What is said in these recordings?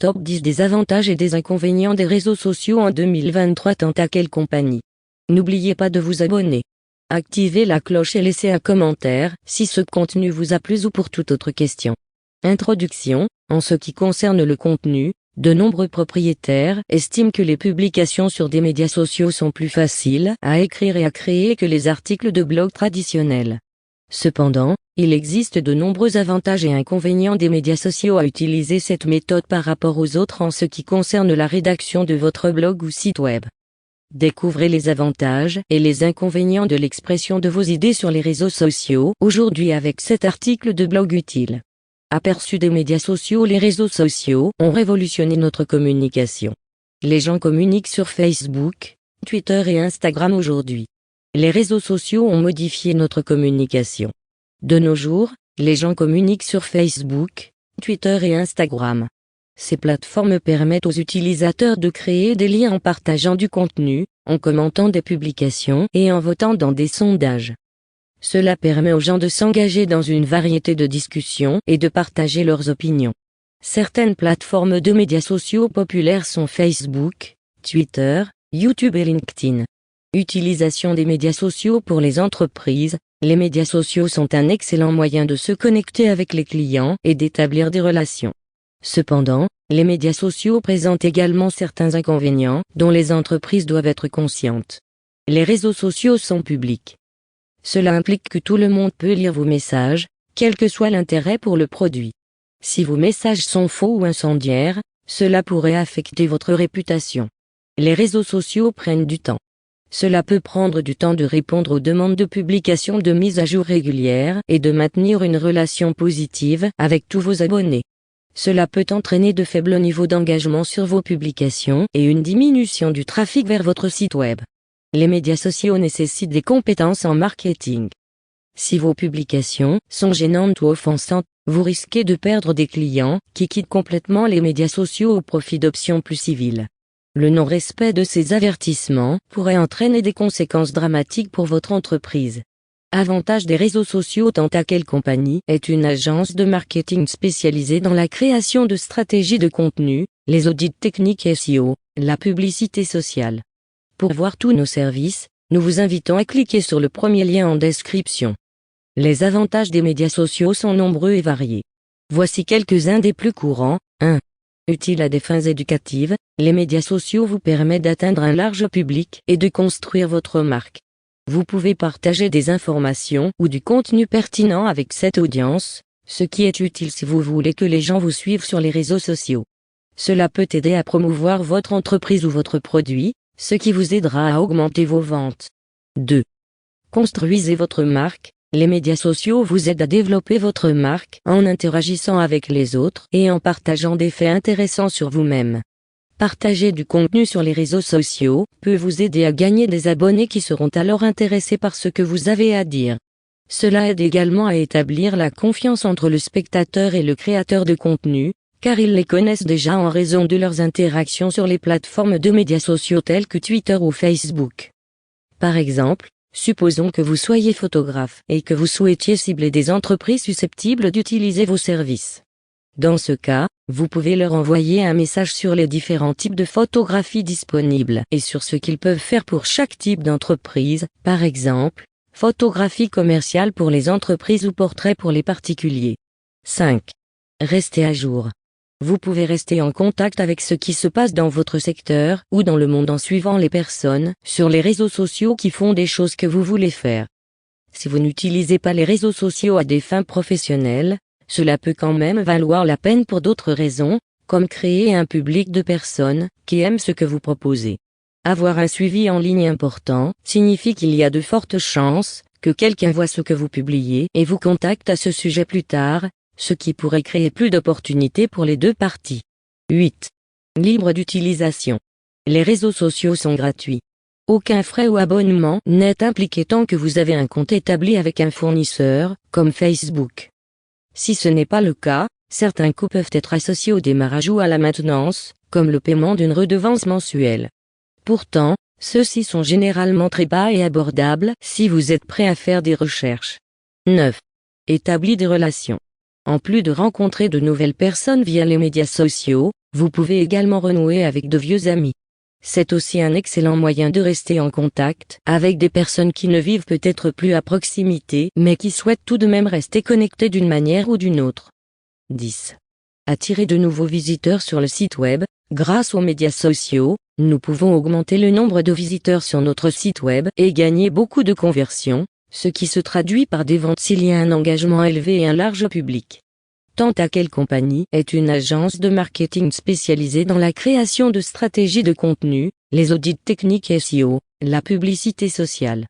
Top 10 des avantages et des inconvénients des réseaux sociaux en 2023 Tentacle Company. N'oubliez pas de vous abonner. Activez la cloche et laissez un commentaire si ce contenu vous a plu ou pour toute autre question. Introduction. En ce qui concerne le contenu, de nombreux propriétaires estiment que les publications sur des médias sociaux sont plus faciles à écrire et à créer que les articles de blog traditionnels. Cependant, il existe de nombreux avantages et inconvénients des médias sociaux à utiliser cette méthode par rapport aux autres en ce qui concerne la rédaction de votre blog ou site web. Découvrez les avantages et les inconvénients de l'expression de vos idées sur les réseaux sociaux aujourd'hui avec cet article de blog utile. Aperçu des médias sociaux. Les réseaux sociaux ont révolutionné notre communication. Les gens communiquent sur Facebook, Twitter et Instagram aujourd'hui. Les réseaux sociaux ont modifié notre communication. De nos jours, les gens communiquent sur Facebook, Twitter et Instagram. Ces plateformes permettent aux utilisateurs de créer des liens en partageant du contenu, en commentant des publications et en votant dans des sondages. Cela permet aux gens de s'engager dans une variété de discussions et de partager leurs opinions. Certaines plateformes de médias sociaux populaires sont Facebook, Twitter, YouTube et LinkedIn. Utilisation des médias sociaux pour les entreprises. Les médias sociaux sont un excellent moyen de se connecter avec les clients et d'établir des relations. Cependant, les médias sociaux présentent également certains inconvénients dont les entreprises doivent être conscientes. Les réseaux sociaux sont publics. Cela implique que tout le monde peut lire vos messages, quel que soit l'intérêt pour le produit. Si vos messages sont faux ou incendiaires, cela pourrait affecter votre réputation. Les réseaux sociaux prennent du temps. Cela peut prendre du temps de répondre aux demandes de publication de mise à jour régulières et de maintenir une relation positive avec tous vos abonnés. Cela peut entraîner de faibles niveaux d'engagement sur vos publications et une diminution du trafic vers votre site web. Les médias sociaux nécessitent des compétences en marketing. Si vos publications sont gênantes ou offensantes, vous risquez de perdre des clients qui quittent complètement les médias sociaux au profit d'options plus civiles. Le non-respect de ces avertissements pourrait entraîner des conséquences dramatiques pour votre entreprise. Avantage des réseaux sociaux. Tentacle Company est une agence de marketing spécialisée dans la création de stratégies de contenu, les audits techniques SEO, la publicité sociale. Pour voir tous nos services, nous vous invitons à cliquer sur le premier lien en description. Les avantages des médias sociaux sont nombreux et variés. Voici quelques-uns des plus courants. 1. Utile à des fins éducatives, les médias sociaux vous permettent d'atteindre un large public et de construire votre marque. Vous pouvez partager des informations ou du contenu pertinent avec cette audience, ce qui est utile si vous voulez que les gens vous suivent sur les réseaux sociaux. Cela peut aider à promouvoir votre entreprise ou votre produit, ce qui vous aidera à augmenter vos ventes. 2. Construisez votre marque. Les médias sociaux vous aident à développer votre marque en interagissant avec les autres et en partageant des faits intéressants sur vous-même. Partager du contenu sur les réseaux sociaux peut vous aider à gagner des abonnés qui seront alors intéressés par ce que vous avez à dire. Cela aide également à établir la confiance entre le spectateur et le créateur de contenu, car ils les connaissent déjà en raison de leurs interactions sur les plateformes de médias sociaux telles que Twitter ou Facebook. Par exemple, supposons que vous soyez photographe et que vous souhaitiez cibler des entreprises susceptibles d'utiliser vos services. Dans ce cas, vous pouvez leur envoyer un message sur les différents types de photographies disponibles et sur ce qu'ils peuvent faire pour chaque type d'entreprise, par exemple, photographie commerciale pour les entreprises ou portrait pour les particuliers. 5. Restez à jour. Vous pouvez rester en contact avec ce qui se passe dans votre secteur ou dans le monde en suivant les personnes sur les réseaux sociaux qui font des choses que vous voulez faire. Si vous n'utilisez pas les réseaux sociaux à des fins professionnelles, cela peut quand même valoir la peine pour d'autres raisons, comme créer un public de personnes qui aiment ce que vous proposez. Avoir un suivi en ligne important signifie qu'il y a de fortes chances que quelqu'un voit ce que vous publiez et vous contacte à ce sujet plus tard, ce qui pourrait créer plus d'opportunités pour les deux parties. 8. Libre d'utilisation. Les réseaux sociaux sont gratuits. Aucun frais ou abonnement n'est impliqué tant que vous avez un compte établi avec un fournisseur, comme Facebook. Si ce n'est pas le cas, certains coûts peuvent être associés au démarrage ou à la maintenance, comme le paiement d'une redevance mensuelle. Pourtant, ceux-ci sont généralement très bas et abordables si vous êtes prêt à faire des recherches. 9. Établir des relations. En plus de rencontrer de nouvelles personnes via les médias sociaux, Vous pouvez également renouer avec de vieux amis. C'est aussi un excellent moyen de rester en contact avec des personnes qui ne vivent peut-être plus à proximité mais qui souhaitent tout de même rester connectées d'une manière ou d'une autre. 10. Attirer de nouveaux visiteurs sur le site web. Grâce aux médias sociaux, nous pouvons augmenter le nombre de visiteurs sur notre site web et gagner beaucoup de conversions, ce qui se traduit par des ventes s'il y a un engagement élevé et un large public. Tentacle Company est une agence de marketing spécialisée dans la création de stratégies de contenu, les audits techniques SEO, la publicité sociale.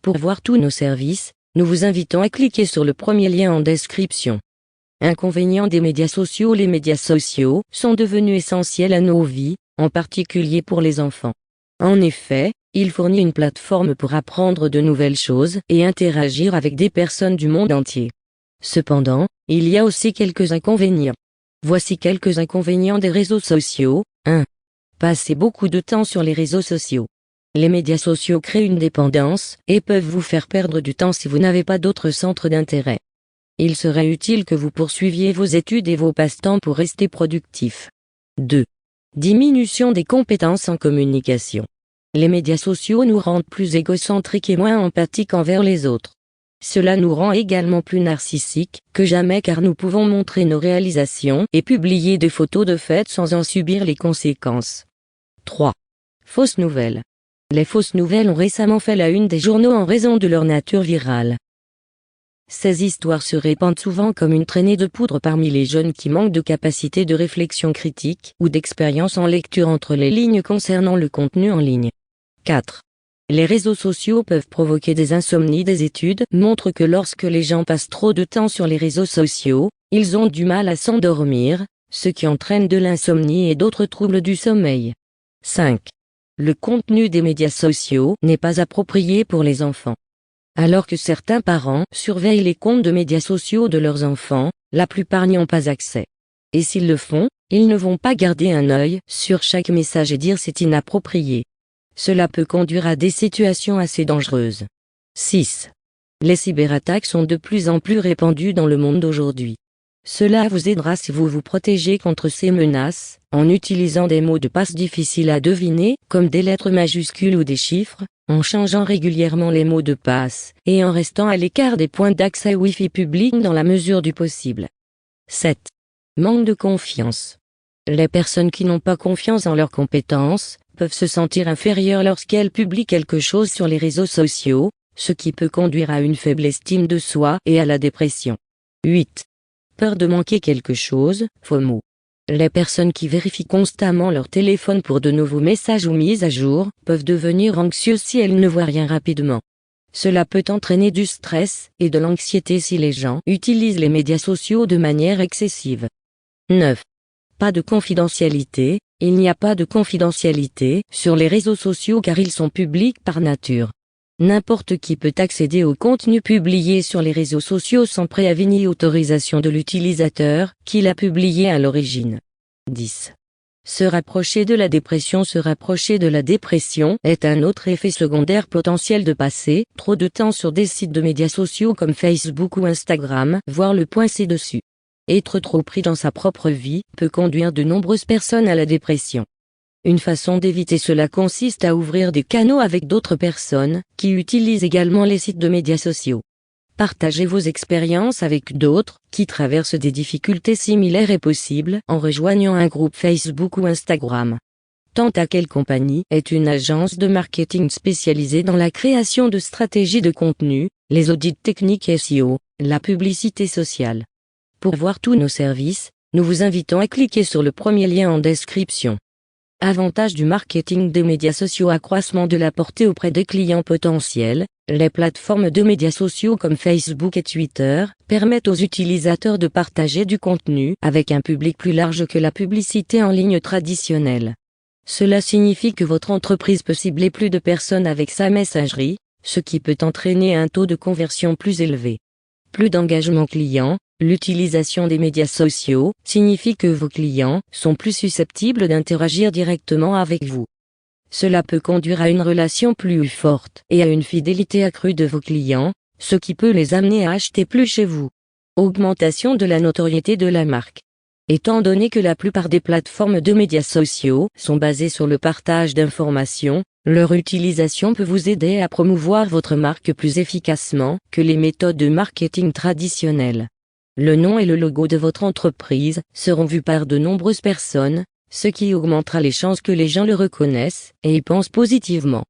Pour voir tous nos services, nous vous invitons à cliquer sur le premier lien en description. Inconvénients des médias sociaux. Les médias sociaux sont devenus essentiels à nos vies, en particulier pour les enfants. En effet, il fournit une plateforme pour apprendre de nouvelles choses et interagir avec des personnes du monde entier. Cependant, il y a aussi quelques inconvénients. Voici quelques inconvénients des réseaux sociaux. 1. Passer beaucoup de temps sur les réseaux sociaux. Les médias sociaux créent une dépendance et peuvent vous faire perdre du temps si vous n'avez pas d'autres centres d'intérêt. Il serait utile que vous poursuiviez vos études et vos passe-temps pour rester productif. 2. Diminution des compétences en communication. Les médias sociaux nous rendent plus égocentriques et moins empathiques envers les autres. Cela nous rend également plus narcissiques que jamais car nous pouvons montrer nos réalisations et publier des photos de fêtes sans en subir les conséquences. 3. Fausses nouvelles. Les fausses nouvelles ont récemment fait la une des journaux en raison de leur nature virale. Ces histoires se répandent souvent comme une traînée de poudre parmi les jeunes qui manquent de capacité de réflexion critique ou d'expérience en lecture entre les lignes concernant le contenu en ligne. 4. Les réseaux sociaux peuvent provoquer des insomnies. Des études montrent que lorsque les gens passent trop de temps sur les réseaux sociaux, ils ont du mal à s'endormir, ce qui entraîne de l'insomnie et d'autres troubles du sommeil. 5. Le contenu des médias sociaux n'est pas approprié pour les enfants. Alors que certains parents surveillent les comptes de médias sociaux de leurs enfants, la plupart n'y ont pas accès. Et s'ils le font, ils ne vont pas garder un œil sur chaque message et dire c'est inapproprié. Cela peut conduire à des situations assez dangereuses. 6. Les cyberattaques sont de plus en plus répandues dans le monde d'aujourd'hui. Cela vous aidera si vous vous protégez contre ces menaces, en utilisant des mots de passe difficiles à deviner, comme des lettres majuscules ou des chiffres, en changeant régulièrement les mots de passe, et en restant à l'écart des points d'accès Wi-Fi publics dans la mesure du possible. 7. Manque de confiance. Les personnes qui n'ont pas confiance en leurs compétences, peuvent se sentir inférieures lorsqu'elles publient quelque chose sur les réseaux sociaux, ce qui peut conduire à une faible estime de soi et à la dépression. 8. Peur de manquer quelque chose, FOMO. Les personnes qui vérifient constamment leur téléphone pour de nouveaux messages ou mises à jour, peuvent devenir anxieuses si elles ne voient rien rapidement. Cela peut entraîner du stress et de l'anxiété si les gens utilisent les médias sociaux de manière excessive. 9. Pas de confidentialité. Il n'y a pas de confidentialité sur les réseaux sociaux car ils sont publics par nature. N'importe qui peut accéder au contenu publié sur les réseaux sociaux sans préavis ni autorisation de l'utilisateur qui l'a publié à l'origine. 10. Se rapprocher de la dépression. Se rapprocher de la dépression est un autre effet secondaire potentiel de passer trop de temps sur des sites de médias sociaux comme Facebook ou Instagram, voire le point ci-dessus. Être trop pris dans sa propre vie peut conduire de nombreuses personnes à la dépression. Une façon d'éviter cela consiste à ouvrir des canaux avec d'autres personnes qui utilisent également les sites de médias sociaux. Partagez vos expériences avec d'autres qui traversent des difficultés similaires et possibles en rejoignant un groupe Facebook ou Instagram. Tentacle Company est une agence de marketing spécialisée dans la création de stratégies de contenu, les audits techniques SEO, la publicité sociale. Pour voir tous nos services, nous vous invitons à cliquer sur le premier lien en description. Avantages du marketing des médias sociaux. Accroissement de la portée auprès des clients potentiels. Les plateformes de médias sociaux comme Facebook et Twitter permettent aux utilisateurs de partager du contenu avec un public plus large que la publicité en ligne traditionnelle. Cela signifie que votre entreprise peut cibler plus de personnes avec sa messagerie, ce qui peut entraîner un taux de conversion plus élevé. Plus d'engagement client. L'utilisation des médias sociaux signifie que vos clients sont plus susceptibles d'interagir directement avec vous. Cela peut conduire à une relation plus forte et à une fidélité accrue de vos clients, ce qui peut les amener à acheter plus chez vous. Augmentation de la notoriété de la marque. Étant donné que la plupart des plateformes de médias sociaux sont basées sur le partage d'informations, leur utilisation peut vous aider à promouvoir votre marque plus efficacement que les méthodes de marketing traditionnelles. Le nom et le logo de votre entreprise seront vus par de nombreuses personnes, ce qui augmentera les chances que les gens le reconnaissent et y pensent positivement.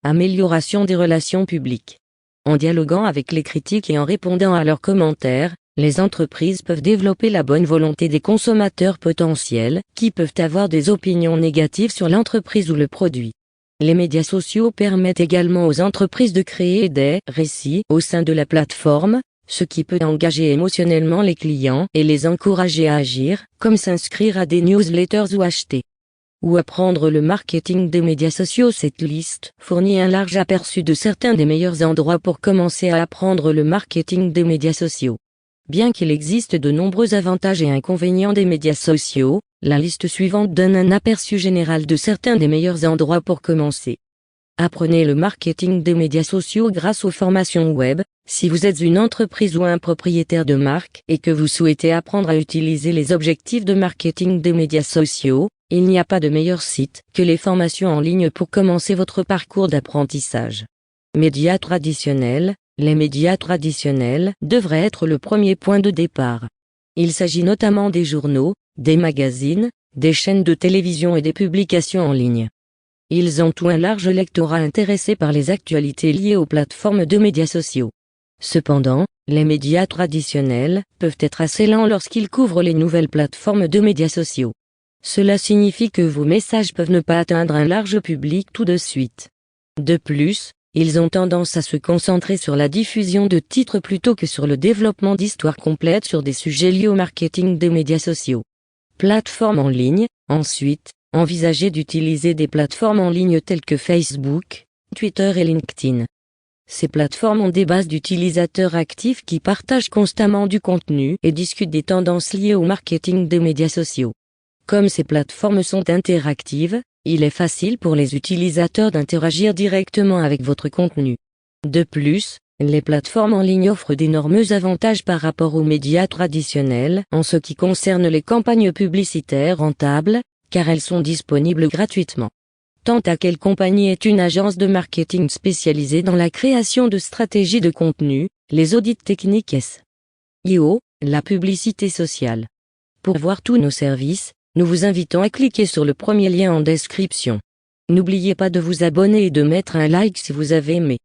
Amélioration des relations publiques. En dialoguant avec les critiques et en répondant à leurs commentaires, les entreprises peuvent développer la bonne volonté des consommateurs potentiels, qui peuvent avoir des opinions négatives sur l'entreprise ou le produit. Les médias sociaux permettent également aux entreprises de créer des récits au sein de la plateforme, ce qui peut engager émotionnellement les clients et les encourager à agir, comme s'inscrire à des newsletters ou acheter. Ou apprendre le marketing des médias sociaux. Cette liste fournit un large aperçu de certains des meilleurs endroits pour commencer à apprendre le marketing des médias sociaux. Bien qu'il existe de nombreux avantages et inconvénients des médias sociaux, la liste suivante donne un aperçu général de certains des meilleurs endroits pour commencer. Apprenez le marketing des médias sociaux grâce aux formations web. Si vous êtes une entreprise ou un propriétaire de marque et que vous souhaitez apprendre à utiliser les objectifs de marketing des médias sociaux, il n'y a pas de meilleur site que les formations en ligne pour commencer votre parcours d'apprentissage. Médias traditionnels. Les médias traditionnels devraient être le premier point de départ. Il s'agit notamment des journaux, des magazines, des chaînes de télévision et des publications en ligne. Ils ont tout un large lectorat intéressé par les actualités liées aux plateformes de médias sociaux. Cependant, les médias traditionnels peuvent être assez lents lorsqu'ils couvrent les nouvelles plateformes de médias sociaux. Cela signifie que vos messages peuvent ne pas atteindre un large public tout de suite. De plus, ils ont tendance à se concentrer sur la diffusion de titres plutôt que sur le développement d'histoires complètes sur des sujets liés au marketing des médias sociaux. Plateformes en ligne. Ensuite, envisagez d'utiliser des plateformes en ligne telles que Facebook, Twitter et LinkedIn. Ces plateformes ont des bases d'utilisateurs actifs qui partagent constamment du contenu et discutent des tendances liées au marketing des médias sociaux. Comme ces plateformes sont interactives, il est facile pour les utilisateurs d'interagir directement avec votre contenu. De plus, les plateformes en ligne offrent d'énormes avantages par rapport aux médias traditionnels en ce qui concerne les campagnes publicitaires rentables, car elles sont disponibles gratuitement. Tant à quelle compagnie est une agence de marketing spécialisée dans la création de stratégies de contenu, les audits techniques SEO, la publicité sociale. Pour voir tous nos services, nous vous invitons à cliquer sur le premier lien en description. N'oubliez pas de vous abonner et de mettre un like si vous avez aimé.